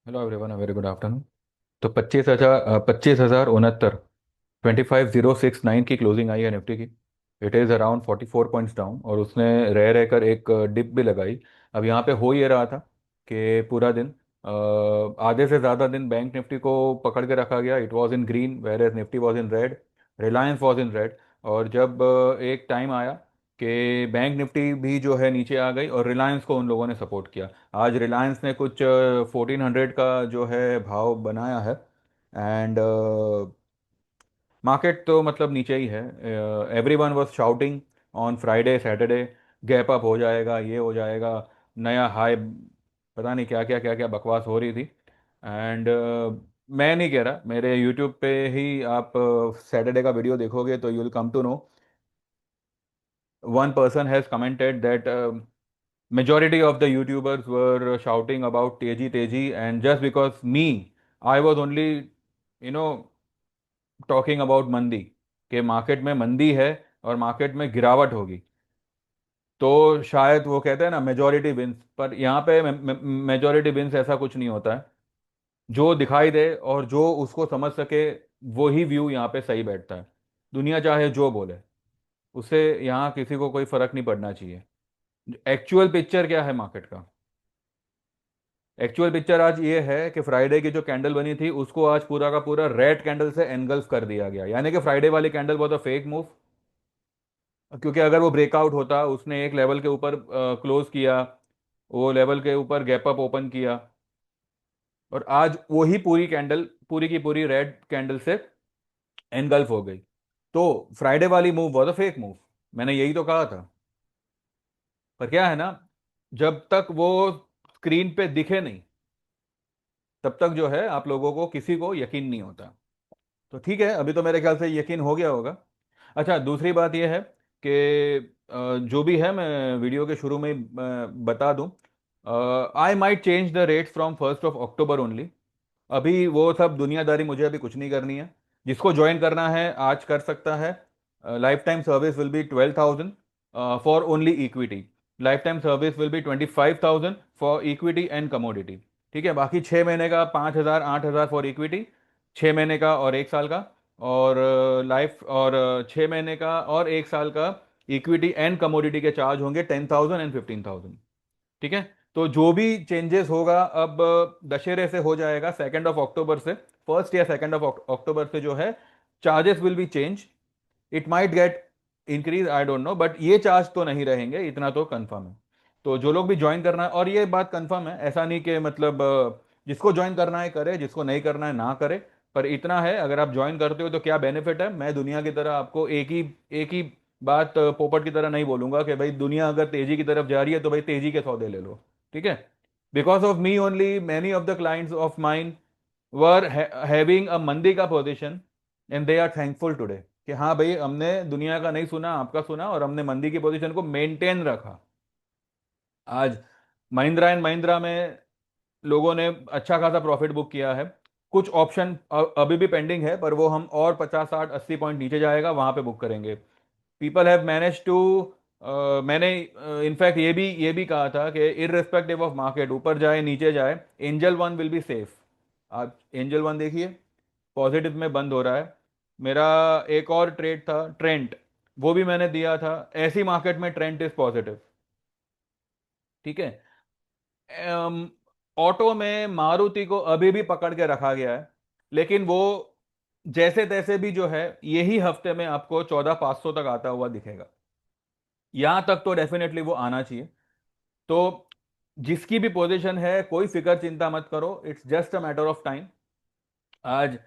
Hello everyone, very good afternoon. तो 25,069 25,069 की closing आई है निफ्टी की। It is around 44 points down और उसने रह रहकर एक डिप भी लगाई। अब यहाँ पे हो ये रहा था कि पूरा दिन आधे से ज़्यादा दिन बैंक निफ्टी को पकड़ के रखा गया। It was in green whereas Nifty was in red, Reliance was in red. और जब एक टाइम आया कि बैंक निफ्टी भी जो है नीचे आ गई और रिलायंस को उन लोगों ने सपोर्ट किया। आज रिलायंस ने कुछ 1400 का जो है भाव बनाया है। एंड मार्केट तो मतलब नीचे ही है। Every one was shouting on Friday Saturday, gap up हो जाएगा, ये हो जाएगा, नया हाई, पता नहीं क्या क्या क्या क्या बकवास हो रही थी। एंड मैं नहीं कह रहा, मेरे यूट्यूब पे ही आप सैटरडे का वीडियो देखोगे तो you will come to know. One person has commented that majority of the YouTubers were shouting about तेजी तेजी, and just because me, I was only talking about मंदी, कि मार्केट में मंदी है और मार्केट में गिरावट होगी। तो शायद वो कहते हैं ना मेजोरिटी विंस, पर यहाँ पे मेजोरिटी विंस ऐसा कुछ नहीं होता है। जो दिखाई दे और जो उसको समझ सके वो ही व्यू यहाँ पे सही बैठता है। दुनिया चाहे जो बोले, उससे यहाँ किसी को कोई फर्क नहीं पड़ना चाहिए। एक्चुअल पिक्चर क्या है मार्केट का? एक्चुअल पिक्चर आज ये है कि फ्राइडे की जो कैंडल बनी थी उसको आज पूरा का पूरा रेड कैंडल से एनगल्फ कर दिया गया, यानी कि फ्राइडे वाली कैंडल बहुत फेक मूव। क्योंकि अगर वो ब्रेकआउट होता, उसने एक लेवल के ऊपर क्लोज किया, वो लेवल के ऊपर गैप अप ओपन किया, और आज वही पूरी कैंडल पूरी की पूरी रेड कैंडल से एनगल्फ हो गई। तो फ्राइडे वाली मूव बहुत फेक मूव, मैंने यही तो कहा था। पर क्या है ना, जब तक वो स्क्रीन पे दिखे नहीं तब तक जो है आप लोगों को किसी को यकीन नहीं होता। तो ठीक है, अभी तो मेरे ख्याल से यकीन हो गया होगा। अच्छा, दूसरी बात यह है कि जो भी है मैं वीडियो के शुरू में ही, बता दूं, I might change the rate from 1 October only. अभी वो सब दुनियादारी मुझे अभी कुछ नहीं करनी है। जिसको ज्वाइन करना है आज कर सकता है। Life time service will be 12,000 for only equity. Life time service will be 25,000 for equity and commodity. ठीक है, बाकी 6 महीने का 5,000 8,000 फॉर इक्विटी, 6 महीने का और 1 साल का। और लाइफ और 6 महीने का और 1 साल का इक्विटी एंड कमोडिटी के चार्ज होंगे 10,000 एंड 15,000। ठीक है। तो जो भी चेंजेस होगा अब दशहरे से हो जाएगा, 2 अक्टूबर से, 1 या 2 अक्टूबर से जो है charges will be change. It might get increase, I don't know, but ये चार्ज तो नहीं रहेंगे, इतना तो कंफर्म है। तो जो लोग भी ज्वाइन करना है, और ये बात कंफर्म है, ऐसा नहीं कि मतलब जिसको ज्वाइन करना है करे, जिसको नहीं करना है ना करे। पर इतना है, अगर आप ज्वाइन करते हो तो क्या बेनिफिट है, मैं दुनिया की तरह आपको एक ही बात पोपट की तरह नहीं बोलूंगा कि भाई दुनिया अगर तेजी की तरफ जा रही है तो भाई तेजी के सौदे ले लो। ठीक है। Because of me only many of the clients of mine were having a मंदी का position, and they are thankful today कि हाँ भाई हमने दुनिया का नहीं सुना, आपका सुना, और हमने मंदी की पोजीशन को मेंटेन रखा। आज महिंद्रा एंड महिंद्रा में लोगों ने अच्छा खासा प्रॉफिट बुक किया है। कुछ ऑप्शन अभी भी पेंडिंग है, पर वो हम और 50 60 80 पॉइंट नीचे जाएगा वहां पे बुक करेंगे। पीपल हैव मैनेज टू, मैंने इनफैक्ट ये भी कहा था कि इररिस्पेक्टिव ऑफ मार्केट ऊपर जाए नीचे जाए, angel one will be safe. आप एंजल वन देखिए, पॉजिटिव में बंद हो रहा है। मेरा एक और ट्रेड था ट्रेंट, वो भी मैंने दिया था। ऐसी मार्केट में ट्रेंट इज पॉजिटिव। ठीक है। ऑटो में मारुति को अभी भी पकड़ के रखा गया है, लेकिन वो जैसे तैसे भी जो है यही हफ्ते में आपको 14,500 तक आता हुआ दिखेगा। यहां तक तो डेफिनेटली वो आना चाहिए। तो जिसकी भी पोजीशन है, कोई फिक्र चिंता मत करो, it's just a matter of time. आज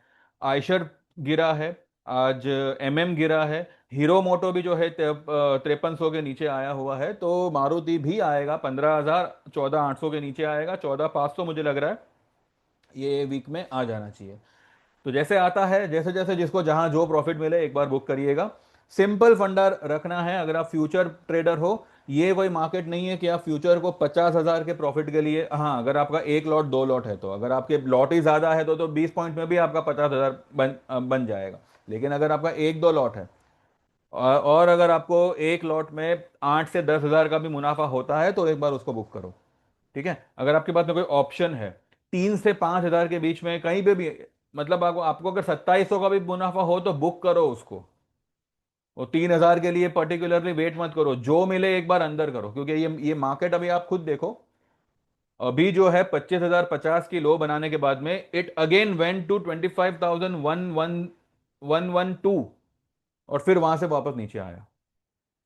आयशर गिरा है, आज एमएम गिरा है, हीरो मोटो भी जो है 5300 के नीचे आया हुआ है, तो मारुति भी आएगा 15,000, 14,800 के नीचे आएगा, 14,500 मुझे लग रहा है ये वीक में आ जाना चाहिए। तो जैसे आता है, जैसे जैसे जिसको जहां जो प्रॉफिट मिले एक बार बुक करिएगा। सिंपल फंडा रखना है अगर आप फ्यूचर ट्रेडर हो। ये वही मार्केट नहीं है कि आप फ्यूचर को 50,000 के प्रॉफिट के लिए, हाँ अगर आपका एक लॉट दो लॉट है, तो अगर आपके लॉट ही ज्यादा है तो 20 पॉइंट में भी आपका 50,000 बन जाएगा। लेकिन अगर आपका एक दो लॉट है, और अगर आपको एक लॉट में 8 से 10,000 का भी मुनाफा होता है तो एक बार उसको बुक करो। ठीक है। अगर आपके पास में कोई ऑप्शन है, 3 से 5 हजार के बीच में कहीं पे भी, मतलब आपको आपको अगर 2700 का भी मुनाफा हो तो बुक करो उसको। वो 3 हजार के लिए पर्टिकुलरली वेट मत करो, जो मिले एक बार अंदर करो, क्योंकि ये मार्केट अभी आप खुद देखो, अभी जो है 25,050 की लो बनाने के बाद में इट अगेन वेंट टू 25,112, और फिर वहां से वापस नीचे आया।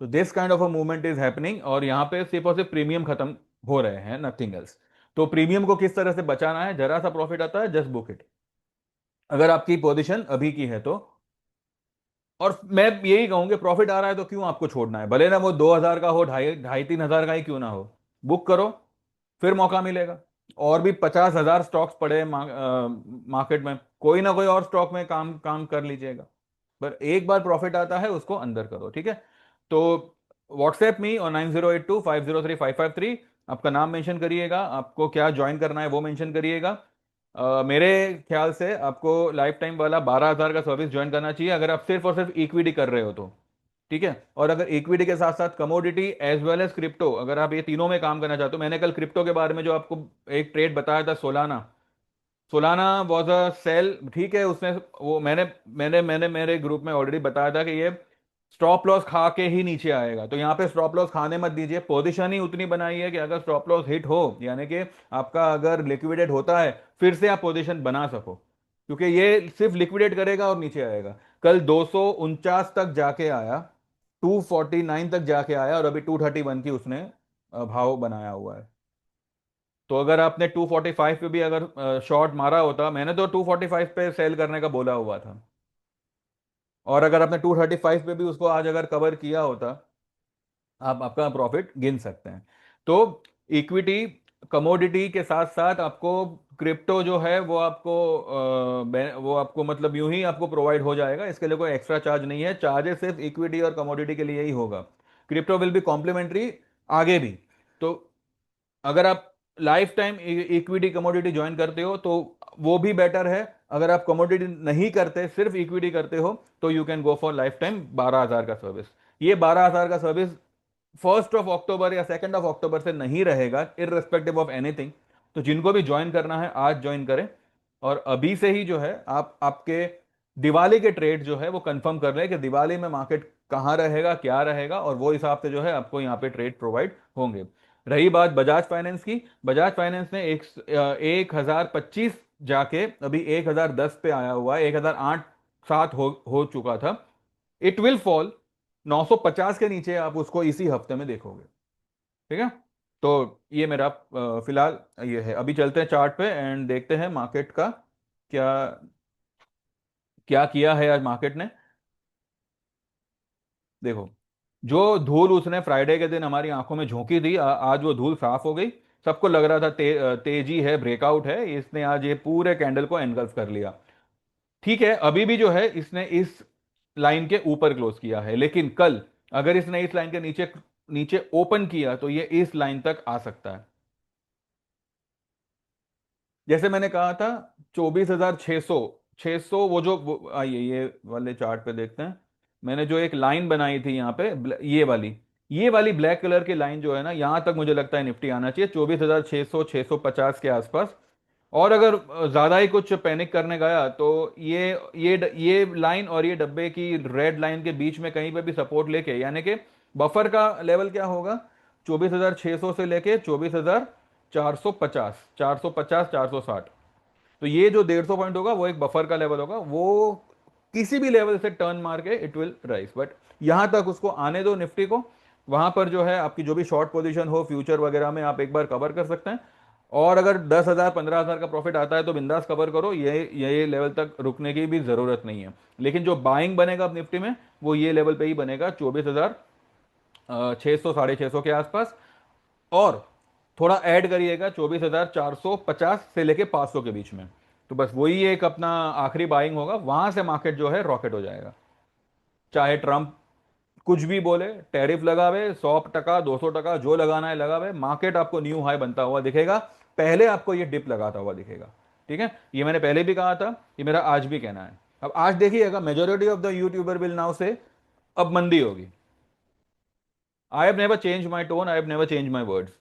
तो this kind of a movement is happening, और यहां पे सिर्फ और सिर्फ प्रीमियम खत्म हो रहे हैं, नथिंग एल्स। तो प्रीमियम को किस तरह से बचाना है, जरा सा प्रॉफिट आता है जस्ट बुक इट, अगर आपकी पोजीशन अभी की है तो। और मैं यही कहूंगी, प्रॉफिट आ रहा है तो क्यों आपको छोड़ना है, भले ना वो 2 हजार का हो, ढाई ढाई 3 हजार का ही क्यों ना हो, बुक करो, फिर मौका मिलेगा। और भी 50,000 स्टॉक्स पड़े हैं मार्केट में, कोई ना कोई और स्टॉक में काम काम कर लीजिएगा, पर एक बार प्रॉफिट आता है उसको अंदर करो, ठीक है। तो व्हाट्सएप मी और 9082503553, आपका नाम मेंशन करिएगा, आपको क्या ज्वाइन करना है वो मेंशन करिएगा। मेरे ख्याल से आपको लाइफ टाइम वाला 12,000 का सर्विस ज्वाइन करना चाहिए, अगर आप सिर्फ और सिर्फ इक्विटी कर रहे हो तो, ठीक है। और अगर इक्विटी के साथ साथ commodity as well as crypto, अगर आप ये तीनों में काम करना चाहते हो, मैंने कल क्रिप्टो के बारे में जो आपको एक ट्रेड बताया था, Solana, Solana was a sell, ठीक है, उसने वो मैंने मेरे ग्रुप में ऑलरेडी बताया था कि ये स्टॉप लॉस खा के ही नीचे आएगा, तो यहाँ पे स्टॉप लॉस खाने मत दीजिए, पोजीशन ही उतनी बनाई है कि अगर स्टॉप लॉस हिट हो, यानी कि आपका अगर लिक्विडेट होता है, फिर से आप पोजीशन बना सको, क्योंकि ये सिर्फ लिक्विडेट करेगा और नीचे आएगा। कल 249 तक जाके आया, 249 तक जाके आया, और अभी 231 की उसने भाव बनाया हुआ है। तो अगर आपने 245 पे भी अगर शॉर्ट मारा होता, मैंने तो 245 पे सेल करने का बोला हुआ था, और अगर आपने 235 पे भी उसको आज अगर कवर किया होता, आप आपका प्रॉफिट गिन सकते हैं। तो इक्विटी कमोडिटी के साथ साथ आपको क्रिप्टो जो है वो आपको वो आपको मतलब यूं ही आपको प्रोवाइड हो जाएगा, इसके लिए कोई एक्स्ट्रा चार्ज नहीं है, चार्जेस सिर्फ इक्विटी और कमोडिटी के लिए ही होगा, क्रिप्टो विल बी कॉम्प्लीमेंट्री आगे भी। तो अगर आप life time equity commodity join करते हो तो वो भी बेटर है, अगर आप कमोडिटी नहीं करते सिर्फ इक्विटी करते हो तो you can go for life time 12,000 का सर्विस। ये 12,000 का सर्विस 1 अक्टूबर या 2 अक्टूबर से नहीं रहेगा, इररिस्पेक्टिव ऑफ एनीथिंग। तो जिनको भी ज्वाइन करना है आज ज्वाइन करें, और अभी से ही जो है आप आपके दिवाली के ट्रेड जो है वो कंफर्म कर लें कि दिवाली में मार्केट कहाँ रहेगा क्या रहेगा, और वो हिसाब से जो है आपको यहाँ पे ट्रेड प्रोवाइड होंगे। रही बात बजाज फाइनेंस की, बजाज फाइनेंस ने 1,025 जाके अभी 1,010 पे आया हुआ है, 1,008 7 हो चुका था, इट विल फॉल 950 के नीचे, आप उसको इसी हफ्ते में देखोगे, ठीक है। तो ये मेरा फिलहाल ये है, अभी चलते हैं चार्ट पे एंड देखते हैं मार्केट का क्या क्या किया है आज मार्केट ने। देखो, जो धूल उसने फ्राइडे के दिन हमारी आंखों में झोंकी थी, आज वो धूल साफ हो गई, सबको लग रहा था तेजी है, ब्रेकआउट है, इसने आज ये पूरे कैंडल को एनगल्फ कर लिया। ठीक है, अभी भी जो है इसने इस लाइन के ऊपर क्लोज किया है, लेकिन कल अगर इसने इस लाइन के नीचे नीचे ओपन किया तो ये इस लाइन तक आ सकता है। जैसे मैंने कहा था 24,600, 600 आइए ये वाले चार्ट पे देखते हैं। मैंने जो एक लाइन बनाई थी यहाँ पे, ये वाली ब्लैक कलर की लाइन जो है ना, यहां तक मुझे लगता है निफ्टी आना चाहिए 24,600 650 के आसपास। और अगर ज्यादा ही कुछ पैनिक करने गया तो ये लाइन और ये डब्बे की रेड लाइन के बीच में कहीं पे भी सपोर्ट लेके, यानी कि बफर का लेवल क्या होगा, 24,600 से लेके 24,450, 450 460। तो ये जो 150 पॉइंट होगा वो एक बफर का लेवल होगा, वो किसी भी लेवल से टर्न मार के इट विल राइज, बट यहां तक उसको आने दो निफ्टी को, वहां पर जो है आपकी जो भी शॉर्ट पोजीशन हो फ्यूचर वगैरह में आप एक बार कवर कर सकते हैं। और अगर 10,000 15,000 का प्रॉफिट आता है तो बिंदास कवर करो, ये लेवल तक रुकने की भी जरूरत नहीं है। लेकिन जो बाइंग बनेगा अब निफ्टी में वो ये लेवल पे ही बनेगा, 24,600 650 के आसपास। और थोड़ा ऐड करिएगा 24,450 से लेके 500 के बीच में, तो बस वही एक अपना आखिरी बाइंग होगा, वहां से मार्केट जो है रॉकेट हो जाएगा। चाहे ट्रंप कुछ भी बोले, टैरिफ लगावे 100 टका 200 टका जो लगाना है लगावे, मार्केट आपको न्यू हाई बनता हुआ दिखेगा, पहले आपको ये डिप लगाता हुआ दिखेगा, ठीक है। ये मैंने पहले भी कहा था, ये मेरा आज भी कहना है। अब आज देखिएगा majority of the YouTuber will now से अब मंदी होगी। I have never change my tone, I have never change my words.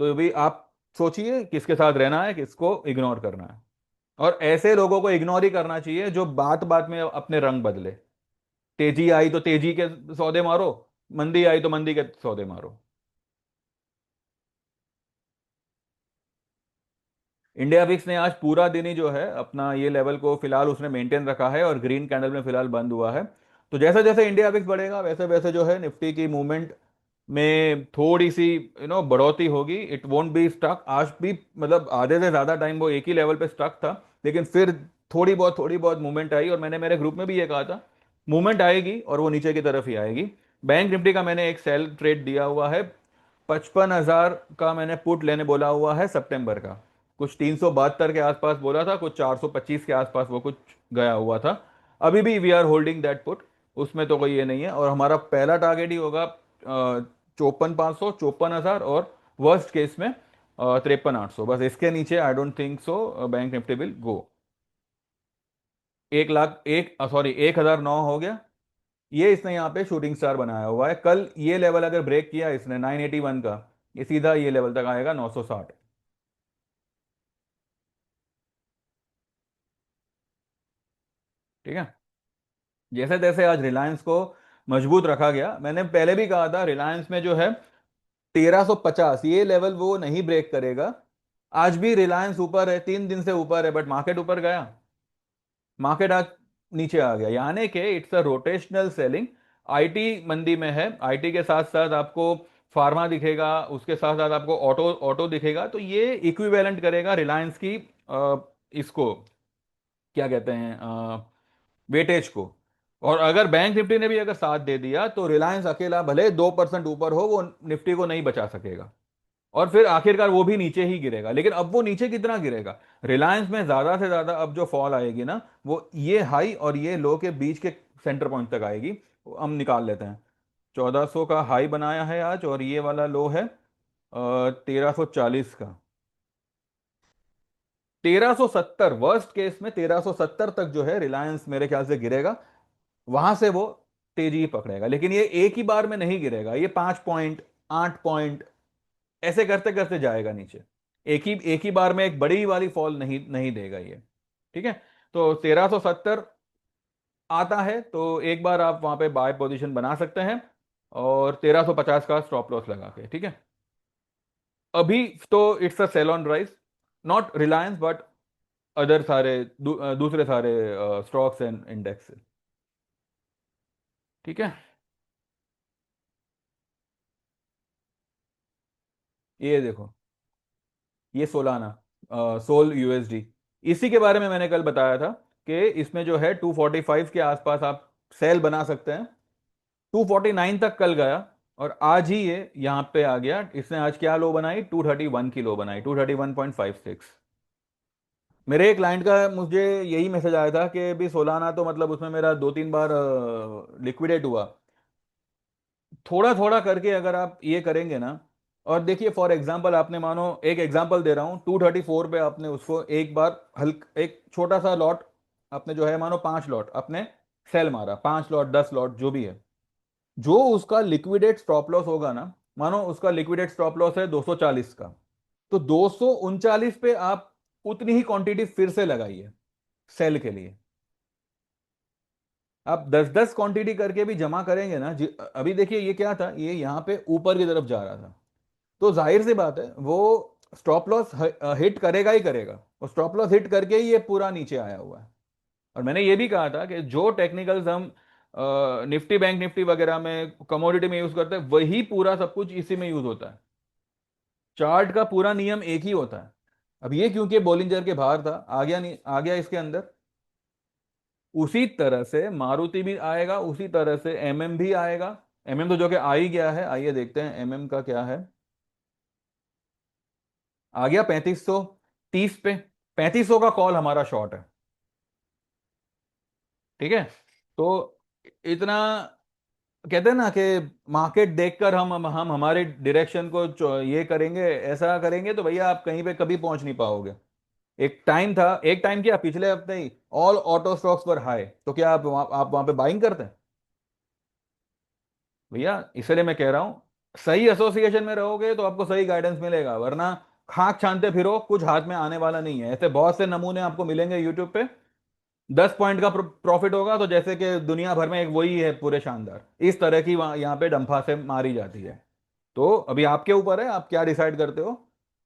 तो भी आप सोचिए किसके साथ रहना है, किसको इग्नोर करना है। और ऐसे लोगों को इग्नोर ही करना चाहिए जो बात बात में अपने रंग बदले। तेजी आई तो तेजी के सौदे मारो, मंदी आई तो मंदी के सौदे मारो। इंडिया विक्स ने आज पूरा दिन ही जो है अपना ये लेवल को फिलहाल उसने मेंटेन रखा है और ग्रीन कैंडल में फिलहाल बंद हुआ है। तो जैसे जैसे इंडिया विक्स बढ़ेगा वैसे वैसे जो है निफ्टी की मूवमेंट में थोड़ी सी बढ़ोतरी होगी। इट वोंट बी स्टक आज भी, मतलब आधे से ज्यादा टाइम वो एक ही लेवल पे स्टक था, लेकिन फिर थोड़ी बहुत मूवमेंट आई और मैंने मेरे ग्रुप में भी ये कहा था मूवमेंट आएगी और वो नीचे की तरफ ही आएगी। बैंक निफ्टी का मैंने एक सेल ट्रेड दिया हुआ है, 55,000 का मैंने पुट लेने बोला हुआ है सितंबर का। कुछ 372 के आसपास बोला था, कुछ 425 के आसपास वो कुछ गया हुआ था। अभी भी we are holding that put, उसमें तो कोई ये नहीं है। और हमारा पहला टारगेट ही होगा 54,500, 54,000, और वर्स्ट केस में 53,800। बस इसके नीचे I don't think so bank Nifty will go. 1 lakh एक सॉरी 1,009 हो गया। ये इसने यहाँ पे शूटिंग स्टार बनाया हुआ है। कल ये लेवल अगर ब्रेक किया इसने 981 का, ये सीधा ये लेवल तक आएगा 960। ठीक है। जैसे तैसे आज रिलायंस को मजबूत रखा गया। मैंने पहले भी कहा था रिलायंस में जो है 1350 ये लेवल वो नहीं ब्रेक करेगा। आज भी रिलायंस ऊपर है, 3 दिन से ऊपर है, बट मार्केट ऊपर गया, मार्केट आज नीचे आ गया, यानी कि it's a rotational selling. IT मंदी में है, आईटी के साथ साथ आपको फार्मा दिखेगा, उसके साथ साथ आपको ऑटो ऑटो दिखेगा, तो ये इक्विवेलेंट करेगा रिलायंस की इसको क्या कहते हैं वेटेज को। और अगर बैंक निफ्टी ने भी अगर साथ दे दिया तो रिलायंस अकेला भले 2% ऊपर हो, वो निफ्टी को नहीं बचा सकेगा। और फिर आखिरकार वो भी नीचे ही गिरेगा, लेकिन अब वो नीचे कितना गिरेगा? रिलायंस में ज्यादा से ज्यादा अब जो फॉल आएगी ना, वो ये हाई और ये लो के बीच के सेंटर पॉइंट तक आएगी। वो हम निकाल लेते हैं। 1400 का हाई बनाया है आज, और ये वाला लो है 1340 का। 1370 वर्स्ट केस में 1370 तक जो है रिलायंस मेरे ख्याल से गिरेगा। वहां से वो तेजी ही पकड़ेगा, लेकिन ये एक ही बार में नहीं गिरेगा, ये 5 पॉइंट, 8 पॉइंट ऐसे करते करते जाएगा नीचे। एक ही बार में एक बड़ी वाली फॉल नहीं नहीं देगा ये। ठीक है। तो 1370 आता है तो एक बार आप वहां पे बाय पोजीशन बना सकते हैं, और 1350 का स्टॉप लॉस लगा के। ठीक है। अभी तो it's a sell on rise, not Reliance but other सारे दूसरे सारे स्टॉक्स एंड इंडेक्स। ठीक है। ये देखो, ये सोलाना सोल यूएसडी, इसी के बारे में मैंने कल बताया था कि इसमें जो है 245 के आसपास आप सेल बना सकते हैं। 249 तक कल गया, और आज ही ये यहां पे आ गया। इसने आज क्या लो बनाई? 231 की लो बनाई, 231.56। मेरे एक क्लाइंट का मुझे यही मैसेज आया था कि भी सोलाना तो मतलब उसमें मेरा 2-3 बार लिक्विडेट हुआ। थोड़ा थोड़ा करके अगर आप ये करेंगे ना, और देखिए फॉर एग्जांपल आपने मानो, एक एग्जांपल दे रहा हूं, 234 पे आपने उसको एक बार हल्क एक छोटा सा लॉट, आपने जो है मानो 5 लॉट आपने सेल मारा, 5 लॉट 10 लॉट जो भी है, जो उसका लिक्विडेट स्टॉप लॉस होगा ना, मानो उसका लिक्विडेट स्टॉप लॉस है 240 का, तो 239 पे आप उतनी ही क्वांटिटी फिर से लगाइए सेल के लिए। आप 10-10 क्वांटिटी करके भी जमा करेंगे ना अभी देखिए ये क्या था, ये यहाँ पे ऊपर की तरफ जा रहा था, तो जाहिर सी बात है वो स्टॉप लॉस हिट करेगा ही करेगा, और स्टॉप लॉस हिट करके ही ये पूरा नीचे आया हुआ है। और मैंने ये भी कहा था कि जो टेक्निकल्स हम निफ्टी बैंक निफ्टी वगैरह में कमोडिटी में यूज करते हैं, वही पूरा सब कुछ इसी में यूज होता है। चार्ट का पूरा नियम एक ही होता है। अब ये क्योंकि बोलिंजर के बाहर था, आ गया, नहीं आ गया इसके अंदर, उसी तरह से मारुति भी आएगा, उसी तरह से एमएम भी आएगा। एमएम तो जो कि आ ही गया है, आइए देखते हैं एमएम का क्या है। आ गया 3530 पे, 3500 का कॉल हमारा शॉर्ट है। ठीक है। तो इतना कहते हैं ना कि मार्केट देखकर हम हमारे डायरेक्शन को ये करेंगे, ऐसा करेंगे तो भैया आप कहीं पे कभी पहुंच नहीं पाओगे। एक टाइम था, एक टाइम क्या पिछले हफ्ते ही ऑल ऑटो स्टॉक्स पर हाई, तो क्या आप वहां पे बाइंग करते हैं? भैया इसलिए मैं कह रहा हूं, सही एसोसिएशन में रहोगे तो आपको सही गाइडेंस मिलेगा, वरना खाक छानते फिरो, कुछ हाथ में आने वाला नहीं है। ऐसे बहुत से नमूने आपको मिलेंगे यूट्यूब पे। 10 पॉइंट का प्रॉफिट होगा तो जैसे कि दुनिया भर में एक वही है पूरे शानदार, इस तरह की वहाँ यहाँ पे डंफा से मारी जाती है। तो अभी आपके ऊपर है, आप क्या डिसाइड करते हो।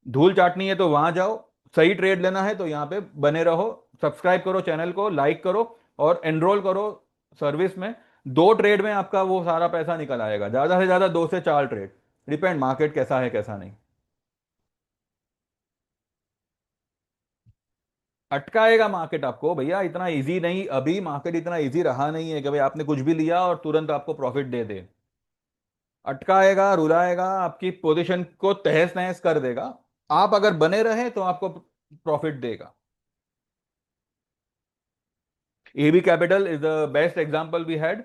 धूल चाटनी है तो वहां जाओ, सही ट्रेड लेना है तो यहाँ पे बने रहो। सब्सक्राइब करो चैनल को, लाइक करो और एनरोल करो सर्विस में। 2 ट्रेड में आपका वो सारा पैसा निकल आएगा, ज्यादा से ज्यादा 2 से 4 ट्रेड। डिपेंड मार्केट कैसा है कैसा नहीं। अटकाएगा मार्केट आपको भैया, इतना इजी नहीं, अभी मार्केट इतना इजी रहा नहीं है कि भाई आपने कुछ भी लिया और तुरंत आपको प्रॉफिट दे दे। अटकाएगा, रुलाएगा, आपकी पोजीशन को तहस नहस कर देगा। आप अगर बने रहे तो आपको प्रॉफिट देगा। AB Capital is the best example we had.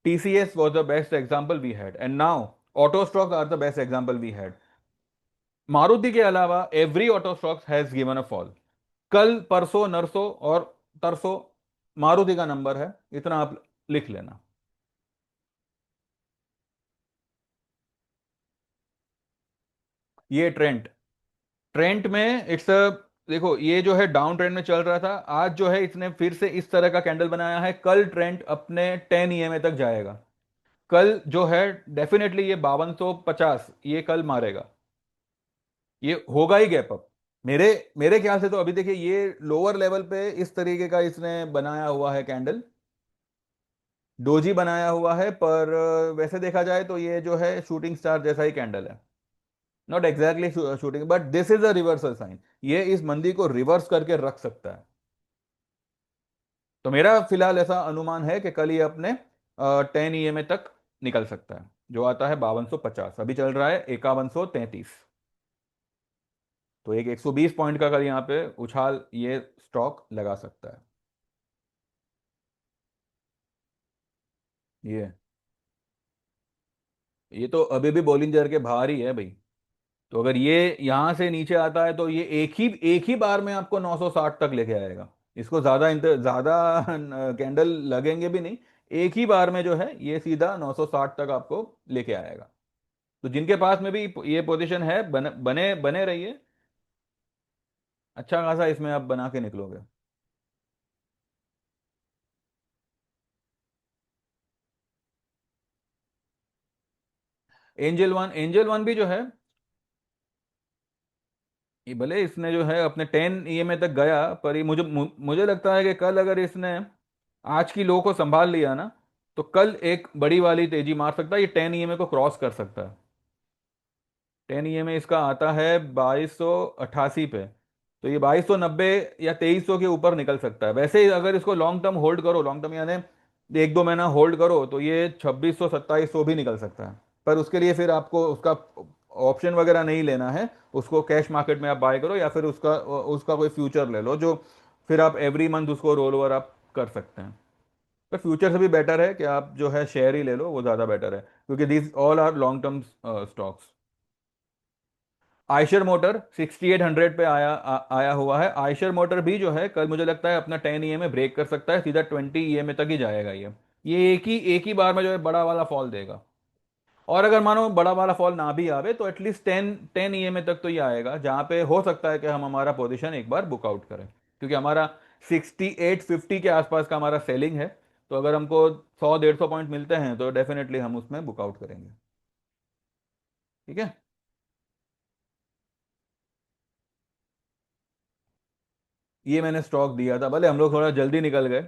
TCS was the best example we had. And now, auto stocks are the best example we had. Maruti के अलावा every auto stocks has given a fall. कल परसों नरसों और तरसों मारुति का number है, इतना आप लिख लेना। ये ट्रेंड, ट्रेंड में इट्स अ, देखो ये जो है डाउन ट्रेंड में चल रहा था, आज जो है इसने फिर से इस तरह का कैंडल बनाया है। कल ट्रेंड अपने 10 EMA तक जाएगा। कल जो है डेफिनेटली ये 5250 ये कल मारेगा। ये होगा ही गैप अप। मेरे मेरे ख्याल से तो अभी देखिए ये लोअर लेवल पे इस तरीके का इसने बनाया हुआ है कैंडल, डोजी बनाया हुआ है, पर वैसे देखा जाए तो ये जो है शूटिंग स्टार जैसा ही कैंडल है। Not exactly shooting, but this is a reversal sign. ये इस मंदी को रिवर्स करके रख सकता है। तो मेरा फिलहाल ऐसा अनुमान है कि कल ये अपने 10 EMA तक निकल सकता है, जो आता है 5250। अभी चल रहा है 5133। तो एक 120 पॉइंट का कल यहाँ पे उछाल ये स्टॉक लगा सकता है। ये तो अभी भी बॉलिंजर के बाहर ही है भाई। तो अगर ये यहां से नीचे आता है तो ये एक ही बार में आपको 960 तक लेके आएगा। इसको ज्यादा कैंडल लगेंगे भी नहीं। एक ही बार में जो है ये सीधा 960 तक आपको लेके आएगा। तो जिनके पास में भी ये पोजीशन है, बने बने रहिए। अच्छा खासा इसमें आप बना के निकलोगे। एंजल वन भी जो है, ये भले इसने जो है अपने 10 EMA तक गया, पर ये मुझे लगता है कि कल अगर इसने आज की लो को संभाल लिया ना, तो कल एक बड़ी वाली तेजी मार सकता है। ये 10 EMA को क्रॉस कर सकता है। 10 EMA इसका आता है 2288 पे। तो ये 2290 या 2300 के ऊपर निकल सकता है। वैसे ही अगर इसको लॉन्ग टर्म होल्ड करो, लॉन्ग टर्म यानी 1-2 महीना होल्ड करो, तो ये 2600 2700 भी निकल सकता है। पर उसके लिए फिर आपको उसका ऑप्शन वगैरह नहीं लेना है। उसको कैश मार्केट में आप बाय करो या फिर उसका उसका कोई फ्यूचर ले लो, जो फिर आप एवरी मंथ उसको रोल ओवर आप कर सकते हैं। पर फ्यूचर से भी बेटर है कि आप जो है शेयर ही ले लो, वो ज़्यादा बेटर है, क्योंकि these all are long term stocks. Eicher Motor 6800 पे आया हुआ है। आयशर मोटर भी जो है कल मुझे लगता है अपना 10 EMA ब्रेक कर सकता है, सीधा 20 EMA तक ही जाएगा ये एक ही बार में जो है बड़ा वाला फॉल देगा। और अगर मानो बड़ा वाला फॉल ना भी आवे तो एटलीस्ट 10 EMA तक तो ये आएगा, जहां पे हो सकता है कि हम हमारा पोजीशन एक बार बुकआउट करें, क्योंकि हमारा 6850 के आसपास का हमारा सेलिंग है। तो अगर हमको 100-150 पॉइंट मिलते हैं तो डेफिनेटली हम उसमें बुकआउट करेंगे। ठीक है। ये मैंने स्टॉक दिया था, भले हम लोग थोड़ा जल्दी निकल गए।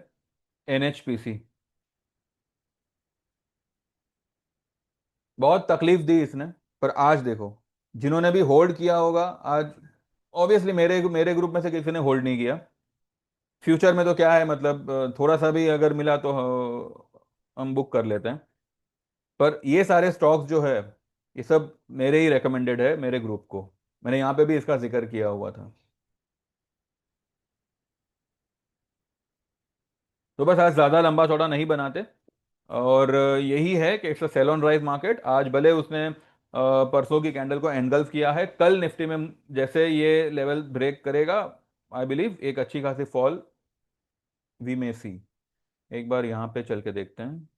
NHPC बहुत तकलीफ दी इसने, पर आज देखो, जिन्होंने भी होल्ड किया होगा आज, ऑब्वियसली मेरे मेरे ग्रुप में से किसी ने होल्ड नहीं किया। फ्यूचर में तो क्या है मतलब, थोड़ा सा भी अगर मिला तो हम बुक कर लेते हैं। पर ये सारे स्टॉक्स जो है, ये सब मेरे ही रेकमेंडेड है मेरे ग्रुप को। मैंने यहाँ पे भी इसका जिक्र किया हुआ था। तो बस आज ज़्यादा लंबा चौड़ा नहीं बनाते। और यही है कि it's a sell on rise market. आज भले उसने परसों की कैंडल को एनगल्फ किया है, कल निफ्टी में जैसे ये लेवल ब्रेक करेगा, आई बिलीव एक अच्छी खासी फॉल वी मे सी। एक बार यहाँ पे चल के देखते हैं।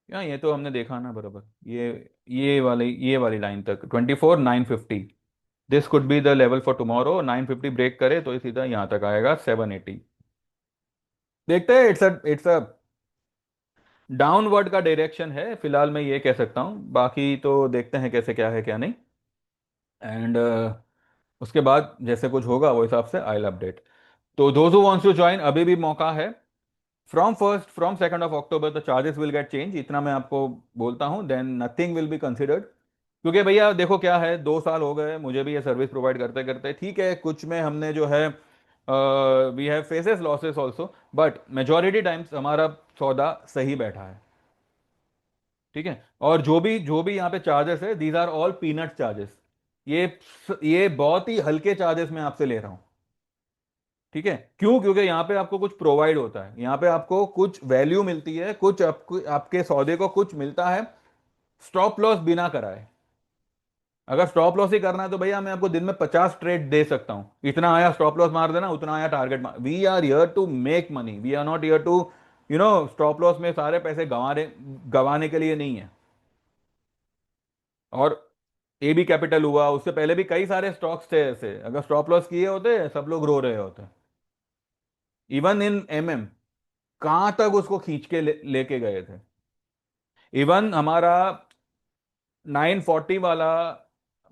या ये तो हमने देखा ना बराबर, ये वाली लाइन तक 24,950, this could be the level for tomorrow. 950 break करे तो ये सीधा यहाँ तक आएगा 780। देखते हैं, इट्स अ डाउनवर्ड का डायरेक्शन है फिलहाल, मैं ये कह सकता हूँ, बाकी तो देखते हैं कैसे क्या है क्या नहीं। एंड उसके बाद जैसे कुछ होगा वो हिसाब से आई विल अपडेट। तो those who wants to join, अभी भी मौका है। From 2nd of October the charges will get change, इतना मैं आपको बोलता हूँ, then nothing will be considered. क्योंकि भैया देखो क्या है, 2 साल हो गए मुझे भी ये सर्विस प्रोवाइड करते करते, ठीक है कुछ में हमने जो है we have faces losses also, but majority times हमारा सौदा सही बैठा है। ठीक है, और जो भी यहाँ पे चार्जेस है, these are all peanut charges. ये ये बहुत ही हल्के चार्जेस मैं आपसे ले रहा हूँ। ठीक है, क्यों? क्योंकि यहाँ पे आपको कुछ प्रोवाइड होता है, यहाँ पे आपको कुछ वैल्यू मिलती है, कुछ आपको आपके सौदे को कुछ मिलता है स्टॉप लॉस बिना कराए। अगर स्टॉप लॉस ही करना है तो भैया मैं आपको दिन में 50 ट्रेड दे सकता हूं, इतना आया स्टॉप लॉस मार देना, उतना आया टारगेट मार। We are here to make money, we are not here to stop loss में सारे पैसे गंवाने के लिए नहीं है। और ए बी कैपिटल हुआ, उससे पहले भी कई सारे स्टॉक्स थे ऐसे, अगर स्टॉप लॉस किए होते सब लोग रो रहे होते। इवन इन एमएम, कहां तक उसको खींच के लेके गए थे। इवन हमारा 940 वाला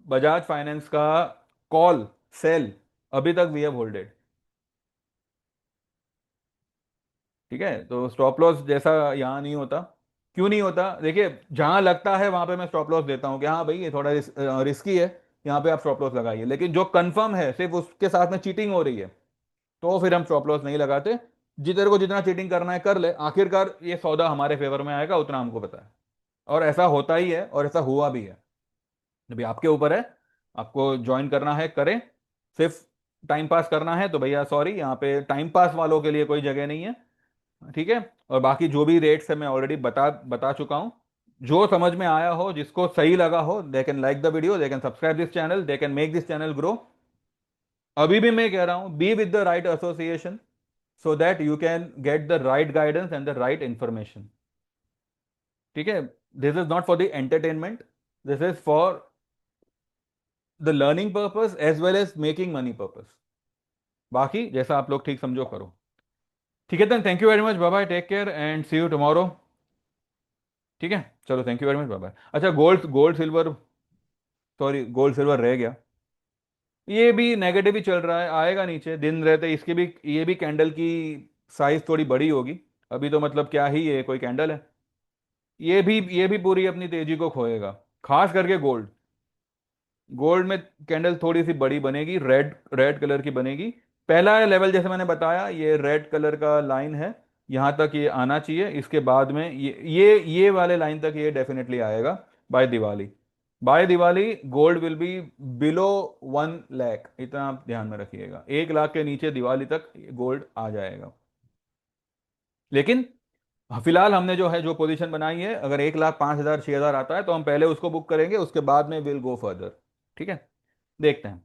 बजाज फाइनेंस का कॉल सेल, अभी तक वी हैव होल्डेड। ठीक है, तो स्टॉप लॉस जैसा यहाँ नहीं होता। क्यों नहीं होता? देखिए, जहां लगता है वहां पे मैं स्टॉप लॉस देता हूँ कि हाँ भाई ये थोड़ा रिस्की है, यहाँ पे आप स्टॉप लॉस लगाइए। लेकिन जो कंफर्म है सिर्फ उसके साथ में चीटिंग हो रही है, तो फिर हम स्टॉप लॉस नहीं लगाते। जिधर को जितना चीटिंग करना है कर ले, आखिरकार ये सौदा हमारे फेवर में आएगा, उतना हमको पता है। और ऐसा होता ही है, और ऐसा हुआ भी है। अभी आपके ऊपर है, आपको ज्वाइन करना है करें, सिर्फ टाइम पास करना है तो भैया सॉरी, यहाँ पे टाइम पास वालों के लिए कोई जगह नहीं है। ठीक है, और बाकी जो भी रेट्स है मैं ऑलरेडी बता बता चुका हूँ। जो समझ में आया हो, जिसको सही लगा हो, they can like the video, they can subscribe this channel, they can make this channel grow. अभी भी मैं कह रहा हूँ, be with the right association, so that you can get the right guidance and the right information. ठीक है, this is not for the entertainment, this is for the learning purpose as well as making money purpose. बाकी जैसा आप लोग ठीक समझो करो। ठीक है, then thank you very much, bye bye, take care and see you tomorrow. ठीक है, चलो thank you very much, bye bye. अच्छा, gold gold silver, sorry gold silver रह गया, ये भी नेगेटिव ही चल रहा है, आएगा नीचे दिन रहते, इसकी भी ये भी कैंडल की साइज थोड़ी बड़ी होगी। अभी तो मतलब क्या ही ये कोई कैंडल है, ये भी पूरी अपनी तेजी को खोएगा, खास करके गोल्ड। गोल्ड में कैंडल थोड़ी सी बड़ी बनेगी, रेड रेड कलर की बनेगी। पहला लेवल जैसे मैंने बताया, ये रेड कलर का लाइन है, यहां तक ये आना चाहिए, इसके बाद में ये वाले लाइन तक ये डेफिनेटली आएगा by Diwali. By Diwali gold will be below 1 lakh, इतना आप ध्यान में रखिएगा, 1 लाख के नीचे दिवाली तक गोल्ड आ जाएगा। लेकिन फिलहाल हमने जो है जो पोजीशन बनाई है, अगर 1,05,000 6,000 आता है तो हम पहले उसको बुक करेंगे, उसके बाद में विल गो फर्दर। ठीक है, देखते हैं।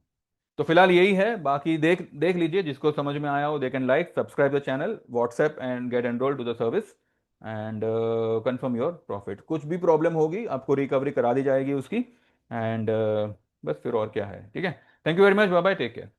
तो फिलहाल यही है, बाकी देख देख लीजिए, जिसको समझ में आया हो they can like subscribe the channel, WhatsApp and get enroll to the service and confirm your profit. कुछ भी प्रॉब्लम होगी आपको रिकवरी करा दी जाएगी उसकी। एंड बस फिर और क्या है। ठीक है, thank you very much, bye bye, take care.